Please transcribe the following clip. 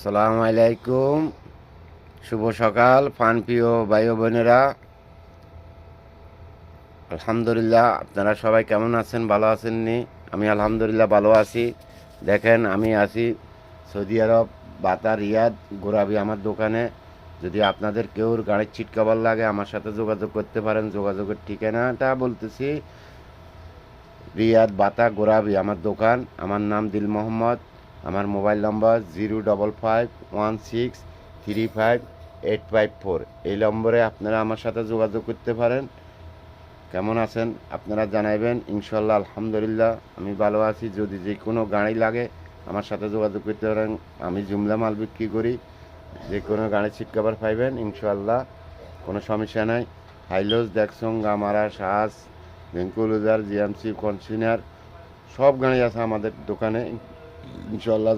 আসসালামু আলাইকুম, শুভ সকাল প্রিয় ভাই ও বোনেরা। আলহামদুলিল্লাহ, আপনারা সবাই কেমন আছেন? ভালো আছেন নি? আমি আলহামদুলিল্লাহ ভালো আছি। দেখেন, আমি আছি সৌদি আরব, বাতা রিয়াদ গোরাবি আমার দোকানে। যদি আপনাদের কেউর গাড়ির সিট কভার লাগে আমার সাথে যোগাযোগ করতে পারেন। যোগাযোগের ঠিকানাটা বলতেছি, রিয়াদ বাতা গোরাবি আমার দোকান। আমার নাম দিল মোহাম্মদ। আমার মোবাইল নম্বর 05516358554। এই নম্বরে আপনারা আমার সাথে যোগাযোগ করতে পারেন। কেমন আছেন আপনারা জানাইবেন। ইনশাল্লাহ আলহামদুলিল্লাহ আমি ভালো আছি। যদি যে কোনো গাড়ি লাগে আমার সাথে যোগাযোগ করতে পারেন। আমি জুমলা মাল বিক্রি করি। যে কোনো গাড়ির সিট কভার পাইবেন ইনশাল্লাহ, কোনো সমস্যা নাই। হাইলোস, দেখসং, গামারা, সাস, ভেঙ্কুলুজার, জিএমসি, কনসিনার সব গাড়ি আছে আমাদের দোকানে ইনশাল্লাহ।